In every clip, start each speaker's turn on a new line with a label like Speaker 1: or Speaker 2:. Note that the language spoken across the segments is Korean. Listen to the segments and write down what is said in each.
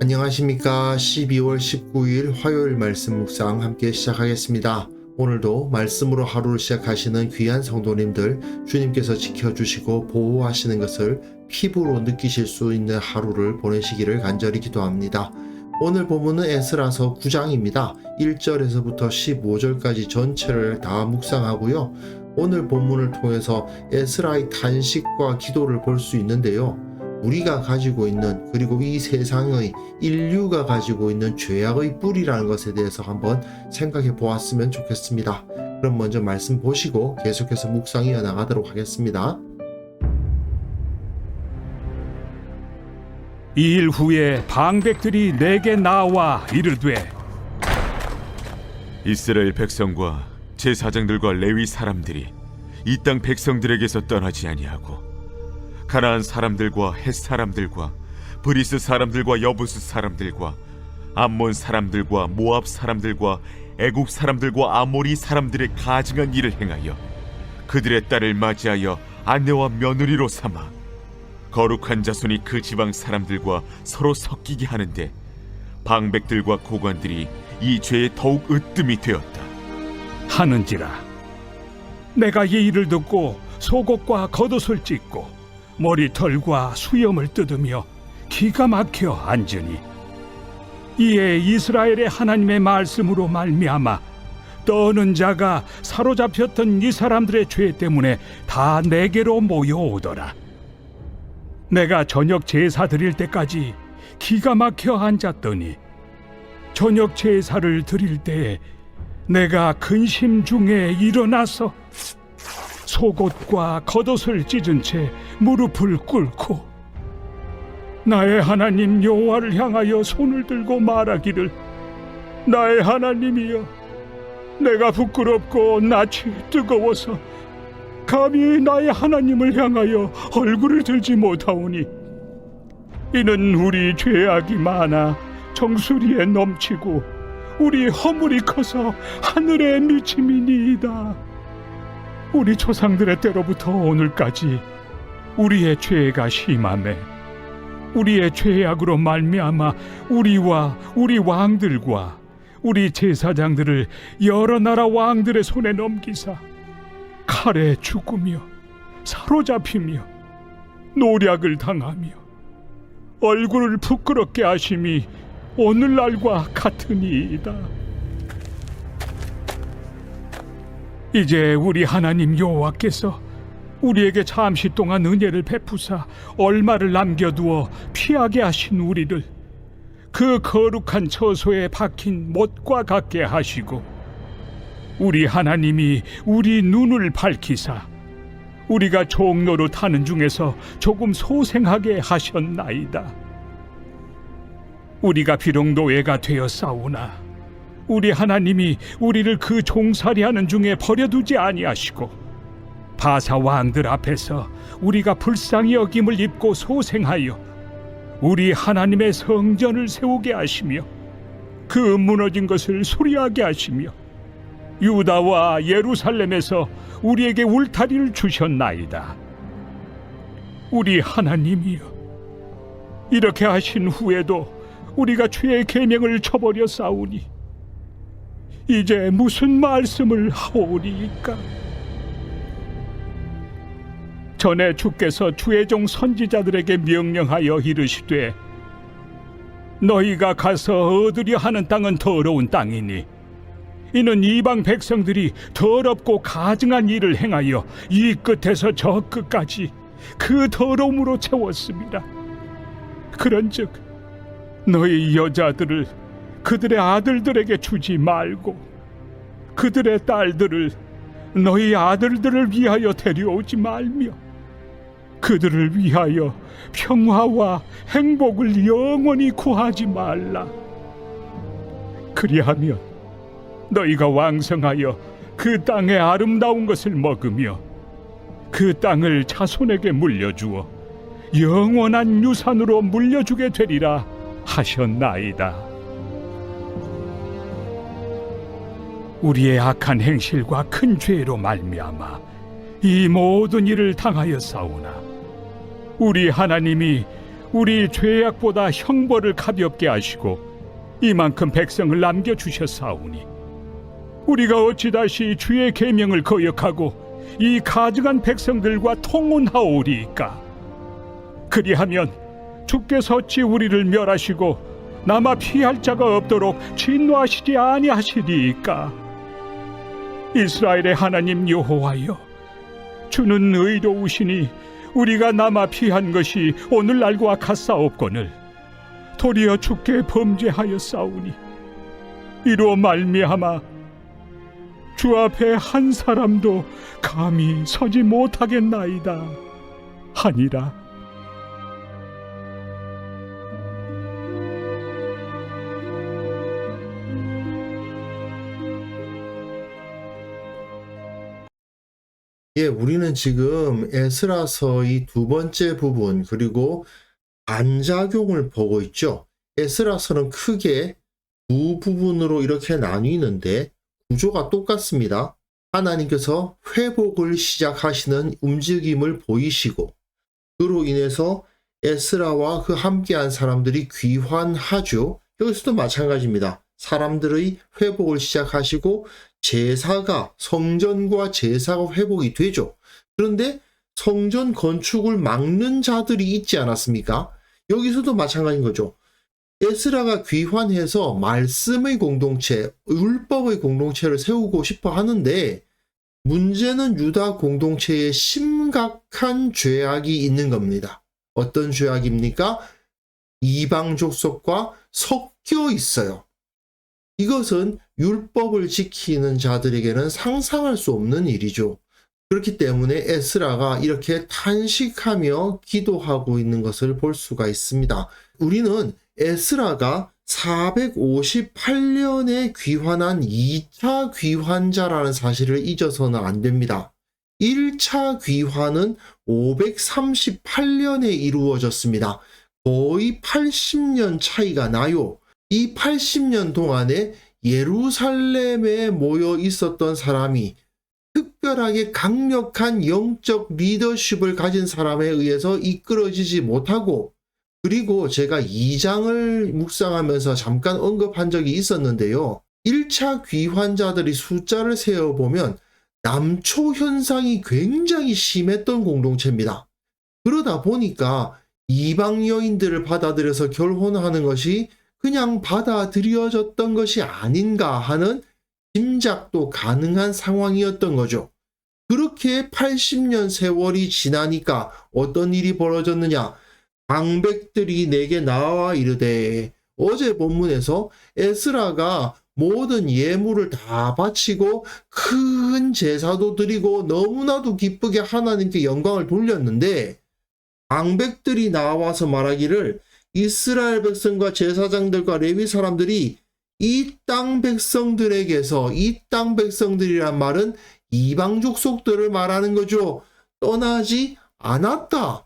Speaker 1: 안녕하십니까. 12월 19일 화요일 말씀 묵상 함께 시작하겠습니다. 오늘도 말씀으로 하루를 시작하시는 귀한 성도님들, 주님께서 지켜주시고 보호하시는 것을 피부로 느끼실 수 있는 하루를 보내시기를 간절히 기도합니다. 오늘 본문은 에스라서 9장입니다. 1절에서부터 15절까지 전체를 다 묵상하고요. 오늘 본문을 통해서 에스라의 탄식과 기도를 볼 수 있는데요. 우리가 가지고 있는, 그리고 이 세상의 인류가 가지고 있는 죄악의 뿌리라는 것에 대해서 한번 생각해 보았으면 좋겠습니다. 그럼 먼저 말씀 보시고 계속해서 묵상 이어나가도록 하겠습니다.
Speaker 2: 2일 후에 방백들이 내게 나와 이르되,
Speaker 3: 이스라엘 백성과 제사장들과 레위 사람들이 이 땅 백성들에게서 떠나지 아니하고 가나안 사람들과 헷 사람들과 브리스 사람들과 여부스 사람들과 암몬 사람들과 모압 사람들과 애국 사람들과 아모리 사람들의 가증한 일을 행하여 그들의 딸을 맞이하여 아내와 며느리로 삼아 거룩한 자손이 그 지방 사람들과 서로 섞이게 하는데 방백들과 고관들이 이 죄에 더욱 으뜸이 되었다
Speaker 2: 하는지라. 내가 이 일을 듣고 속옷과 겉옷을 찢고 머리털과 수염을 뜯으며 기가 막혀 앉으니, 이에 이스라엘의 하나님의 말씀으로 말미암아 떠는 자가 사로잡혔던 이 사람들의 죄 때문에 다 내게로 모여오더라. 내가 저녁 제사 드릴 때까지 기가 막혀 앉았더니 저녁 제사를 드릴 때에 내가 근심 중에 일어나서 속옷과 겉옷을 찢은 채 무릎을 꿇고 나의 하나님 여호와를 향하여 손을 들고 말하기를, 나의 하나님이여, 내가 부끄럽고 낯이 뜨거워서 감히 나의 하나님을 향하여 얼굴을 들지 못하오니, 이는 우리 죄악이 많아 정수리에 넘치고 우리 허물이 커서 하늘에 미침이니이다. 우리 조상들의 때로부터 오늘까지 우리의 죄가 심하매 우리의 죄악으로 말미암아 우리와 우리 왕들과 우리 제사장들을 여러 나라 왕들의 손에 넘기사 칼에 죽으며 사로잡히며 노략을 당하며 얼굴을 부끄럽게 하심이 오늘날과 같으니이다. 이제 우리 하나님 여호와께서 우리에게 잠시 동안 은혜를 베푸사 얼마를 남겨두어 피하게 하신 우리를 그 거룩한 처소에 박힌 못과 같게 하시고, 우리 하나님이 우리 눈을 밝히사 우리가 종로로 타는 중에서 조금 소생하게 하셨나이다. 우리가 비록 노예가 되어 싸우나 우리 하나님이 우리를 그 종살이하는 중에 버려두지 아니하시고 바사 왕들 앞에서 우리가 불쌍히 여김을 입고 소생하여 우리 하나님의 성전을 세우게 하시며 그 무너진 것을 수리하게 하시며 유다와 예루살렘에서 우리에게 울타리를 주셨나이다. 우리 하나님이여, 이렇게 하신 후에도 우리가 죄의 계명을 저버려 싸우니 이제 무슨 말씀을 하오리이까? 전에 주께서 주의 종 선지자들에게 명령하여 이르시되, 너희가 가서 얻으려 하는 땅은 더러운 땅이니 이는 이방 백성들이 더럽고 가증한 일을 행하여 이 끝에서 저 끝까지 그 더러움으로 채웠습니다. 그런즉 너희 여자들을 그들의 아들들에게 주지 말고 그들의 딸들을 너희 아들들을 위하여 데려오지 말며 그들을 위하여 평화와 행복을 영원히 구하지 말라. 그리하면 너희가 왕성하여 그 땅의 아름다운 것을 먹으며 그 땅을 자손에게 물려주어 영원한 유산으로 물려주게 되리라 하셨나이다. 우리의 악한 행실과 큰 죄로 말미암아 이 모든 일을 당하였사오나 우리 하나님이 우리 죄악보다 형벌을 가볍게 하시고 이만큼 백성을 남겨주셨사오니 우리가 어찌 다시 주의 계명을 거역하고 이 가증한 백성들과 통혼하오리이까. 그리하면 주께서 어찌 우리를 멸하시고 남아 피할 자가 없도록 진노하시지 아니하시리이까. 이스라엘의 하나님 여호와여, 주는 의로우시니 우리가 남아 피한 것이 오늘날과 같사옵거늘 도리어 주께 범죄하였사오니 이로 말미암아 주 앞에 한 사람도 감히 서지 못하겠나이다 하니라.
Speaker 1: 예, 우리는 지금 에스라서의 두 번째 부분 그리고 반작용을 보고 있죠. 에스라서는 크게 두 부분으로 이렇게 나뉘는데 구조가 똑같습니다. 하나님께서 회복을 시작하시는 움직임을 보이시고 그로 인해서 에스라와 그 함께한 사람들이 귀환하죠. 여기서도 마찬가지입니다. 사람들의 회복을 시작하시고 제사가 성전과 제사가 회복이 되죠. 그런데 성전 건축을 막는 자들이 있지 않았습니까? 여기서도 마찬가지인 거죠. 에스라가 귀환해서 말씀의 공동체, 율법의 공동체를 세우고 싶어 하는데 문제는 유다 공동체에 심각한 죄악이 있는 겁니다. 어떤 죄악입니까? 이방 족속과 섞여 있어요. 이것은 율법을 지키는 자들에게는 상상할 수 없는 일이죠. 그렇기 때문에 에스라가 이렇게 탄식하며 기도하고 있는 것을 볼 수가 있습니다. 우리는 에스라가 458년에 귀환한 2차 귀환자라는 사실을 잊어서는 안 됩니다. 1차 귀환은 538년에 이루어졌습니다. 거의 80년 차이가 나요. 이 80년 동안에 예루살렘에 모여 있었던 사람이 특별하게 강력한 영적 리더십을 가진 사람에 의해서 이끌어지지 못하고, 그리고 제가 2장을 묵상하면서 잠깐 언급한 적이 있었는데요. 1차 귀환자들이 숫자를 세어보면 남초 현상이 굉장히 심했던 공동체입니다. 그러다 보니까 이방 여인들을 받아들여서 결혼하는 것이 그냥 받아들여졌던 것이 아닌가 하는 짐작도 가능한 상황이었던 거죠. 그렇게 80년 세월이 지나니까 어떤 일이 벌어졌느냐? 방백들이 내게 나와 이르되, 어제 본문에서 에스라가 모든 예물을 다 바치고 큰 제사도 드리고 너무나도 기쁘게 하나님께 영광을 돌렸는데, 방백들이 나와서 말하기를 이스라엘 백성과 제사장들과 레위 사람들이 이 땅 백성들에게서, 이 땅 백성들이란 말은 이방 족속들을 말하는 거죠. 떠나지 않았다.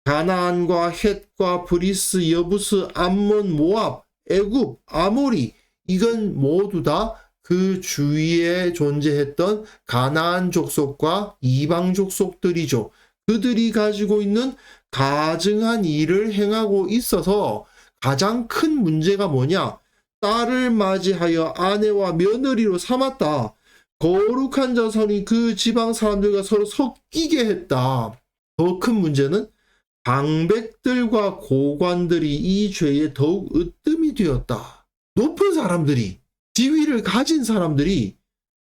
Speaker 1: 가나안과 헷과 브리스, 여부스, 암몬, 모압, 애굽, 아모리, 이건 모두 다 그 주위에 존재했던 가나안 족속과 이방 족속들이죠. 그들이 가지고 있는 가증한 일을 행하고 있어서 가장 큰 문제가 뭐냐? 딸을 맞이하여 아내와 며느리로 삼았다. 거룩한 자손이 그 지방 사람들과 서로 섞이게 했다. 더 큰 문제는 방백들과 고관들이 이 죄에 더욱 으뜸이 되었다. 높은 사람들이, 지위를 가진 사람들이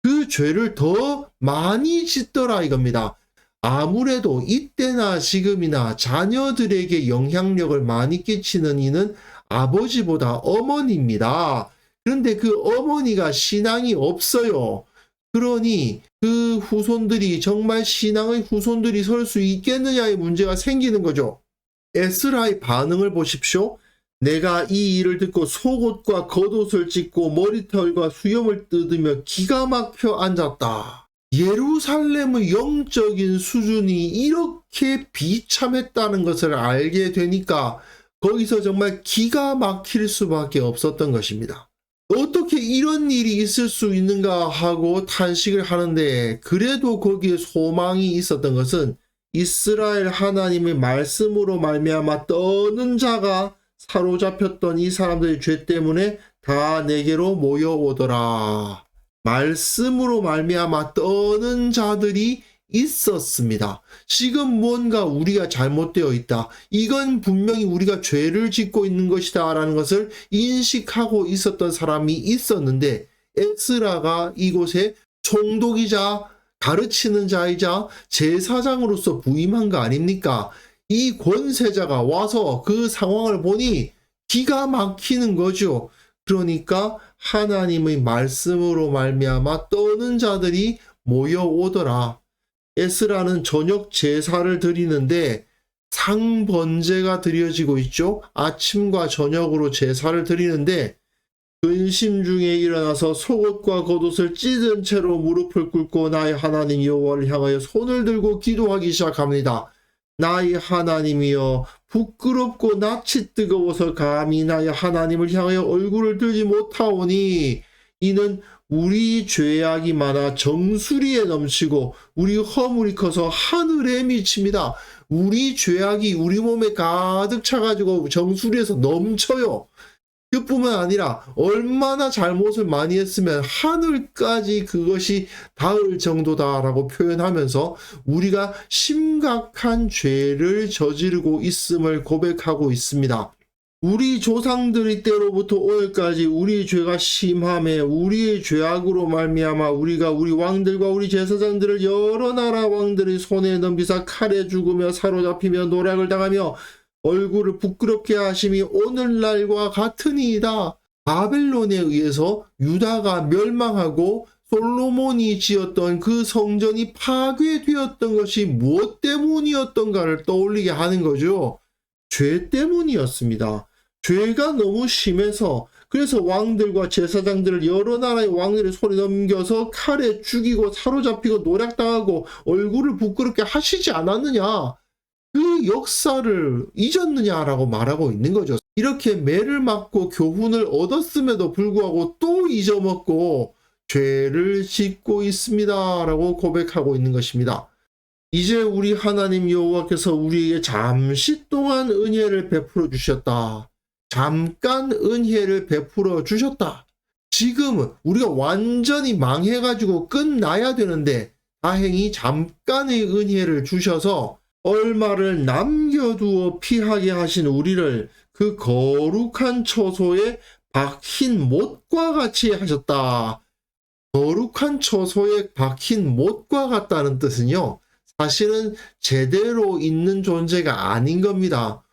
Speaker 1: 그 죄를 더 많이 짓더라 이겁니다. 아무래도 이때나 지금이나 자녀들에게 영향력을 많이 끼치는 이는 아버지보다 어머니입니다. 그런데 그 어머니가 신앙이 없어요. 그러니 그 후손들이 정말 신앙의 후손들이 설 수 있겠느냐의 문제가 생기는 거죠. 에스라의 반응을 보십시오. 내가 이 일을 듣고 속옷과 겉옷을 찢고 머리털과 수염을 뜯으며 기가 막혀 앉았다. 예루살렘의 영적인 수준이 이렇게 비참했다는 것을 알게 되니까 거기서 정말 기가 막힐 수밖에 없었던 것입니다. 어떻게 이런 일이 있을 수 있는가 하고 탄식을 하는데, 그래도 거기에 소망이 있었던 것은 이스라엘 하나님의 말씀으로 말미암아 떠는 자가 사로잡혔던 이 사람들의 죄 때문에 다 내게로 모여오더라. 말씀으로 말미암아 떠는 자들이 있었습니다. 지금 뭔가 우리가 잘못되어 있다. 이건 분명히 우리가 죄를 짓고 있는 것이다 라는 것을 인식하고 있었던 사람이 있었는데, 에스라가 이곳에 총독이자 가르치는 자이자 제사장으로서 부임한 거 아닙니까? 이 권세자가 와서 그 상황을 보니 기가 막히는 거죠. 그러니까 하나님의 말씀으로 말미암아 떠는 자들이 모여오더라. 에스라는 저녁 제사를 드리는데 상번제가 드려지고 있죠. 아침과 저녁으로 제사를 드리는데 근심 중에 일어나서 속옷과 겉옷을 찢은 채로 무릎을 꿇고 나의 하나님 여호와를 향하여 손을 들고 기도하기 시작합니다. 나의 하나님이여, 부끄럽고 낯이 뜨거워서 감히 나의 하나님을 향하여 얼굴을 들지 못하오니 이는 우리 죄악이 많아 정수리에 넘치고 우리 허물이 커서 하늘에 미칩니다. 우리 죄악이 우리 몸에 가득 차가지고 정수리에서 넘쳐요. 그뿐만 아니라 얼마나 잘못을 많이 했으면 하늘까지 그것이 닿을 정도다라고 표현하면서 우리가 심각한 죄를 저지르고 있음을 고백하고 있습니다. 우리 조상들이 때로부터 오늘까지 우리 죄가 심함에 우리의 죄악으로 말미암아 우리가 우리 왕들과 우리 제사장들을 여러 나라 왕들의 손에 넘기사 칼에 죽으며 사로잡히며 노략을 당하며 얼굴을 부끄럽게 하심이 오늘날과 같으니이다. 바벨론에 의해서 유다가 멸망하고 솔로몬이 지었던 그 성전이 파괴되었던 것이 무엇 때문이었던가를 떠올리게 하는 거죠. 죄 때문이었습니다. 죄가 너무 심해서 그래서 왕들과 제사장들을 여러 나라의 왕들의 손에 넘겨서 칼에 죽이고 사로잡히고 노략당하고 얼굴을 부끄럽게 하시지 않았느냐. 그 역사를 잊었느냐라고 말하고 있는 거죠. 이렇게 매를 맞고 교훈을 얻었음에도 불구하고 또 잊어먹고 죄를 짓고 있습니다 라고 고백하고 있는 것입니다. 이제 우리 하나님 여호와께서 우리에게 잠시 동안 은혜를 베풀어 주셨다. 잠깐 은혜를 베풀어 주셨다. 지금은 우리가 완전히 망해가지고 끝나야 되는데 다행히 잠깐의 은혜를 주셔서 얼마를 남겨두어 피하게 하신 우리를 그 거룩한 처소에 박힌 못과 같이 하셨다. 거룩한 처소에 박힌 못과 같다는 뜻은요, 사실은 제대로 있는 존재가 아닌 겁니다.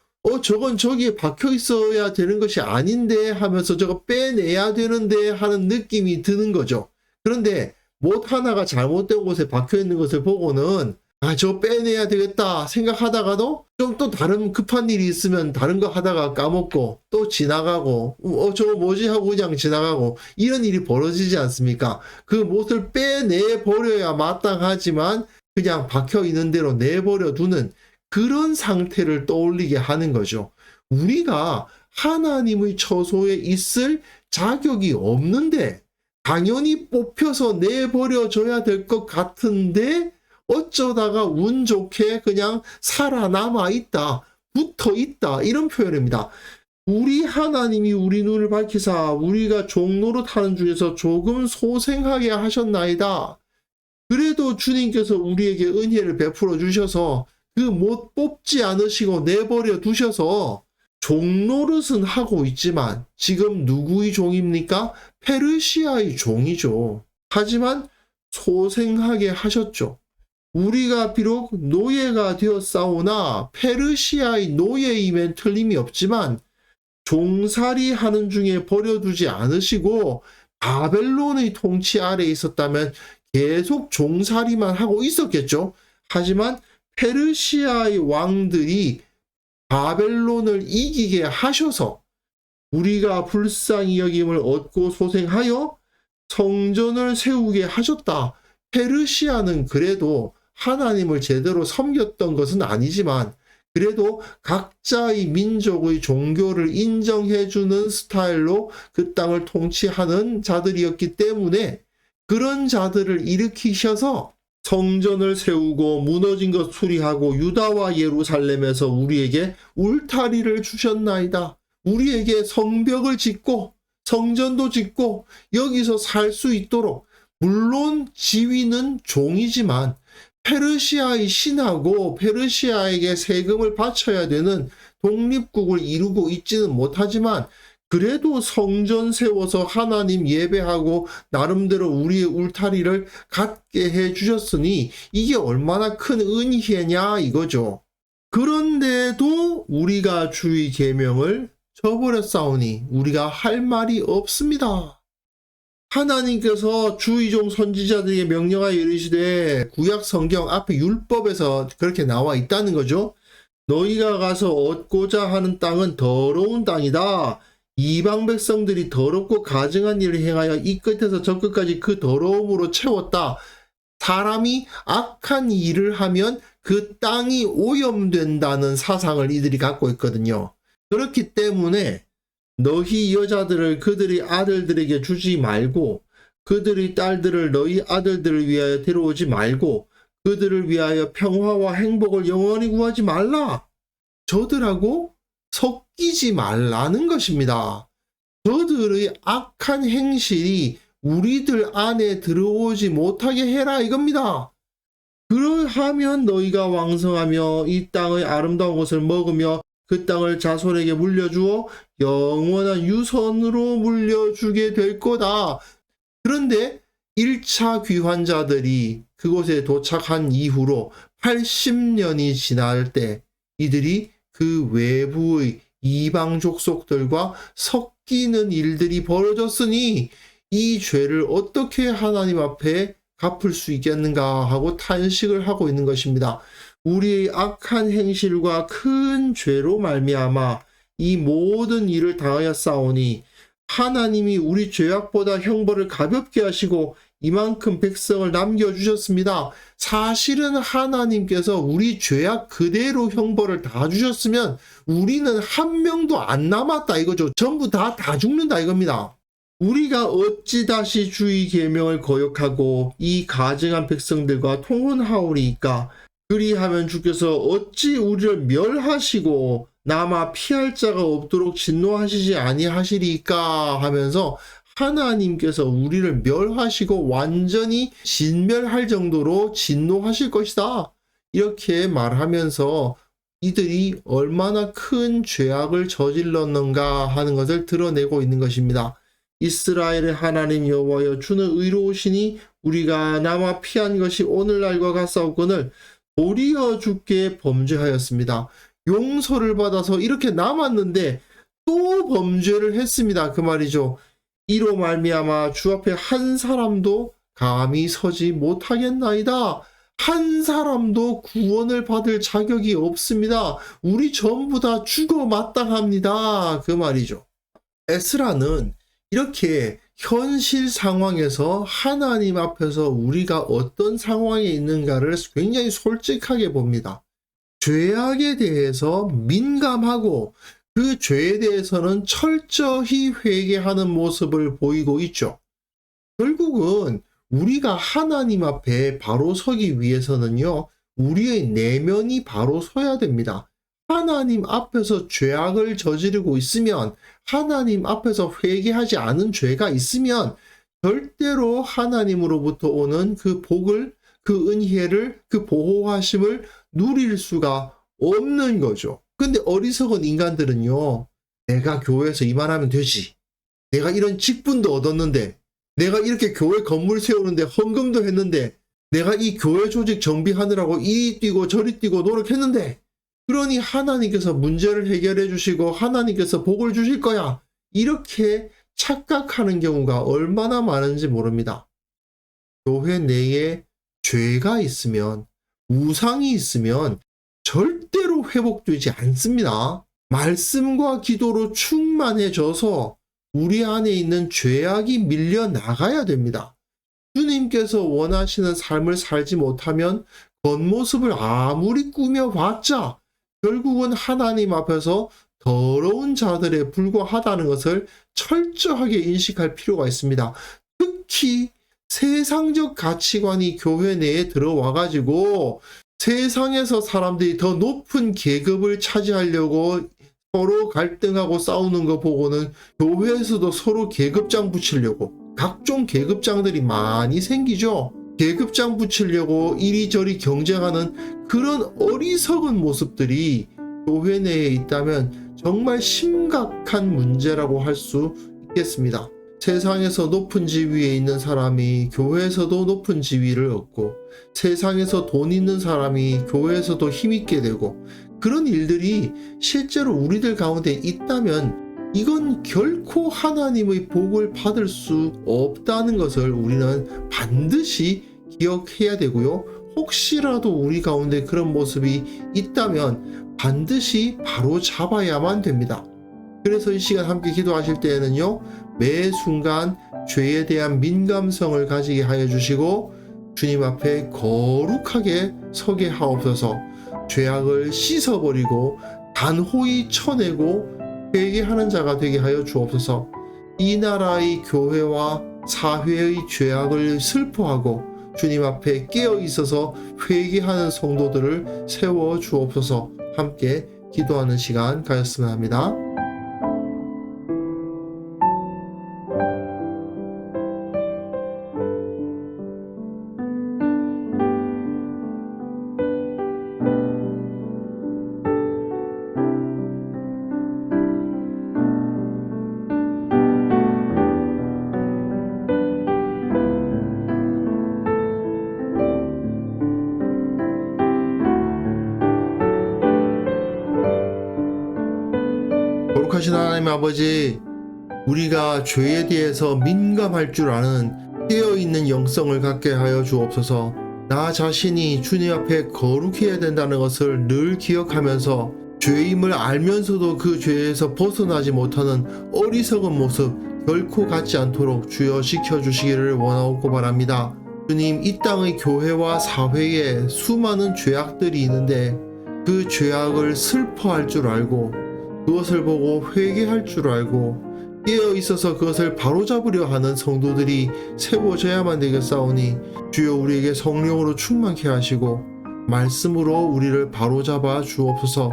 Speaker 1: 저건 저기에 박혀 있어야 되는 것이 아닌데 하면서 저거 빼내야 되는데 하는 느낌이 드는 거죠. 그런데 못 하나가 잘못된 곳에 박혀 있는 것을 보고는 저거 빼내야 되겠다 생각하다가도 좀 또 다른 급한 일이 있으면 다른 거 하다가 까먹고 또 지나가고 저거 뭐지 하고 그냥 지나가고 이런 일이 벌어지지 않습니까? 그 못을 빼내 버려야 마땅하지만 그냥 박혀 있는 대로 내버려 두는 그런 상태를 떠올리게 하는 거죠. 우리가 하나님의 처소에 있을 자격이 없는데 당연히 뽑혀서 내버려져야 될 것 같은데 어쩌다가 운 좋게 그냥 살아남아 있다, 붙어 있다, 이런 표현입니다. 우리 하나님이 우리 눈을 밝히사 우리가 종노릇 하는 중에서 조금 소생하게 하셨나이다. 그래도 주님께서 우리에게 은혜를 베풀어 주셔서 그 못 뽑지 않으시고 내버려 두셔서 종노릇은 하고 있지만 지금 누구의 종입니까? 페르시아의 종이죠. 하지만 소생하게 하셨죠. 우리가 비록 노예가 되었사오나 페르시아의 노예임엔 틀림이 없지만 종살이 하는 중에 버려두지 않으시고 바벨론의 통치 아래에 있었다면 계속 종살이만 하고 있었겠죠. 하지만 페르시아의 왕들이 바벨론을 이기게 하셔서 우리가 불쌍히 여김을 얻고 소생하여 성전을 세우게 하셨다. 페르시아는 그래도 하나님을 제대로 섬겼던 것은 아니지만 그래도 각자의 민족의 종교를 인정해주는 스타일로 그 땅을 통치하는 자들이었기 때문에 그런 자들을 일으키셔서 성전을 세우고 무너진 것 수리하고 유다와 예루살렘에서 우리에게 울타리를 주셨나이다. 우리에게 성벽을 짓고 성전도 짓고 여기서 살 수 있도록, 물론 지위는 종이지만 페르시아의 신하고 페르시아에게 세금을 바쳐야 되는 독립국을 이루고 있지는 못하지만 그래도 성전 세워서 하나님 예배하고 나름대로 우리의 울타리를 갖게 해주셨으니 이게 얼마나 큰 은혜냐 이거죠. 그런데도 우리가 주의 계명을 저버렸사오니 우리가 할 말이 없습니다. 하나님께서 주의 종 선지자들에게 명령하여 이르시되, 구약 성경 앞에 율법에서 그렇게 나와 있다는 거죠. 너희가 가서 얻고자 하는 땅은 더러운 땅이다. 이방 백성들이 더럽고 가증한 일을 행하여 이 끝에서 저 끝까지 그 더러움으로 채웠다. 사람이 악한 일을 하면 그 땅이 오염된다는 사상을 이들이 갖고 있거든요. 그렇기 때문에 너희 여자들을 그들의 아들들에게 주지 말고 그들의 딸들을 너희 아들들을 위하여 데려오지 말고 그들을 위하여 평화와 행복을 영원히 구하지 말라. 저들하고 섞이지 말라는 것입니다. 저들의 악한 행실이 우리들 안에 들어오지 못하게 해라 이겁니다. 그러하면 너희가 왕성하며 이 땅의 아름다운 것을 먹으며 그 땅을 자손에게 물려주어 영원한 유선으로 물려주게 될 거다. 그런데 1차 귀환자들이 그곳에 도착한 이후로 80년이 지날 때 이들이 그 외부의 이방 족속들과 섞이는 일들이 벌어졌으니 이 죄를 어떻게 하나님 앞에 갚을 수 있겠는가 하고 탄식을 하고 있는 것입니다. 우리의 악한 행실과 큰 죄로 말미암아 이 모든 일을 당하였사오니 하나님이 우리 죄악보다 형벌을 가볍게 하시고 이만큼 백성을 남겨주셨습니다. 사실은 하나님께서 우리 죄악 그대로 형벌을 다 주셨으면 우리는 한 명도 안 남았다 이거죠. 전부 다 죽는다 이겁니다. 우리가 어찌 다시 주의 계명을 거역하고 이 가증한 백성들과 통혼하오리이까. 그리하면 주께서 어찌 우리를 멸하시고 남아 피할 자가 없도록 진노하시지 아니하시리까 하면서 하나님께서 우리를 멸하시고 완전히 진멸할 정도로 진노하실 것이다. 이렇게 말하면서 이들이 얼마나 큰 죄악을 저질렀는가 하는 것을 드러내고 있는 것입니다. 이스라엘의 하나님 여호와여, 주는 의로우시니 우리가 남아 피한 것이 오늘날과 같사오거늘 도리어 주께 범죄하였습니다. 용서를 받아서 이렇게 남았는데 또 범죄를 했습니다. 그 말이죠. 이로 말미암아 주 앞에 한 사람도 감히 서지 못하겠나이다. 한 사람도 구원을 받을 자격이 없습니다. 우리 전부 다 죽어 마땅합니다. 그 말이죠. 에스라는 이렇게 현실 상황에서 하나님 앞에서 우리가 어떤 상황에 있는가를 굉장히 솔직하게 봅니다. 죄악에 대해서 민감하고 그 죄에 대해서는 철저히 회개하는 모습을 보이고 있죠. 결국은 우리가 하나님 앞에 바로 서기 위해서는요, 우리의 내면이 바로 서야 됩니다. 하나님 앞에서 죄악을 저지르고 있으면, 하나님 앞에서 회개하지 않은 죄가 있으면 절대로 하나님으로부터 오는 그 복을, 그 은혜를, 그 보호하심을 누릴 수가 없는 거죠. 근데 어리석은 인간들은요, 내가 교회에서 이만하면 되지, 내가 이런 직분도 얻었는데, 내가 이렇게 교회 건물 세우는데 헌금도 했는데, 내가 이 교회 조직 정비하느라고 이리 뛰고 저리 뛰고 노력했는데, 그러니 하나님께서 문제를 해결해 주시고 하나님께서 복을 주실 거야, 이렇게 착각하는 경우가 얼마나 많은지 모릅니다. 교회 내에 죄가 있으면, 우상이 있으면 절대로 회복되지 않습니다. 말씀과 기도로 충만해져서 우리 안에 있는 죄악이 밀려나가야 됩니다. 주님께서 원하시는 삶을 살지 못하면 겉모습을 아무리 꾸며봤자 결국은 하나님 앞에서 더러운 자들에 불과하다는 것을 철저하게 인식할 필요가 있습니다. 특히 세상적 가치관이 교회 내에 들어와가지고 세상에서 사람들이 더 높은 계급을 차지하려고 서로 갈등하고 싸우는 거 보고는 교회에서도 서로 계급장 붙이려고 각종 계급장들이 많이 생기죠. 계급장 붙이려고 이리저리 경쟁하는 그런 어리석은 모습들이 교회 내에 있다면 정말 심각한 문제라고 할 수 있겠습니다. 세상에서 높은 지위에 있는 사람이 교회에서도 높은 지위를 얻고 세상에서 돈 있는 사람이 교회에서도 힘있게 되고 그런 일들이 실제로 우리들 가운데 있다면 이건 결코 하나님의 복을 받을 수 없다는 것을 우리는 반드시 기억해야 되고요. 혹시라도 우리 가운데 그런 모습이 있다면 반드시 바로 잡아야만 됩니다. 그래서 이 시간 함께 기도하실 때에는요, 매 순간 죄에 대한 민감성을 가지게 하여 주시고 주님 앞에 거룩하게 서게 하옵소서. 죄악을 씻어버리고 단호히 쳐내고 회개하는 자가 되게 하여 주옵소서. 이 나라의 교회와 사회의 죄악을 슬퍼하고 주님 앞에 깨어 있어서 회개하는 성도들을 세워 주옵소서. 함께 기도하는 시간 가졌으면 합니다. 거룩하신 하나님 아버지, 우리가 죄에 대해서 민감할 줄 아는 깨어있는 영성을 갖게 하여 주옵소서. 나 자신이 주님 앞에 거룩해야 된다는 것을 늘 기억하면서 죄임을 알면서도 그 죄에서 벗어나지 못하는 어리석은 모습 결코 갖지 않도록 주여 지켜주시기를 원하옵고 바랍니다. 주님, 이 땅의 교회와 사회에 수많은 죄악들이 있는데 그 죄악을 슬퍼할 줄 알고 그것을 보고 회개할 줄 알고 깨어 있어서 그것을 바로잡으려 하는 성도들이 세워져야만 되겠사오니 주여 우리에게 성령으로 충만케 하시고 말씀으로 우리를 바로잡아 주옵소서.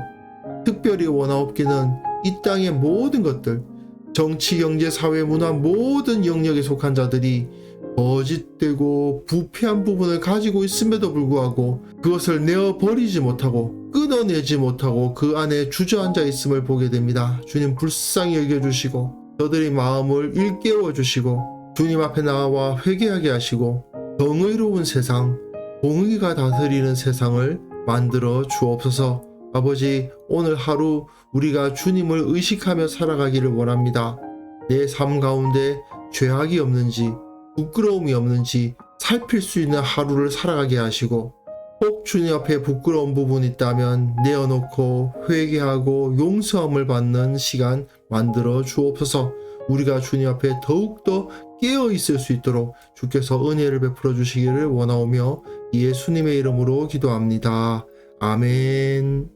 Speaker 1: 특별히 원하옵기는 이 땅의 모든 것들, 정치, 경제, 사회, 문화 모든 영역에 속한 자들이 거짓되고 부패한 부분을 가지고 있음에도 불구하고 그것을 내어버리지 못하고 끊어내지 못하고 그 안에 주저앉아 있음을 보게 됩니다. 주님, 불쌍히 여겨주시고 저들의 마음을 일깨워 주시고 주님 앞에 나와 회개하게 하시고 정의로운 세상, 공의가 다스리는 세상을 만들어 주옵소서. 아버지, 오늘 하루 우리가 주님을 의식하며 살아가기를 원합니다. 내 삶 가운데 죄악이 없는지 부끄러움이 없는지 살필 수 있는 하루를 살아가게 하시고 혹 주님 앞에 부끄러운 부분이 있다면 내어놓고 회개하고 용서함을 받는 시간 만들어 주옵소서. 우리가 주님 앞에 더욱더 깨어 있을 수 있도록 주께서 은혜를 베풀어 주시기를 원하오며 예수님의 이름으로 기도합니다. 아멘.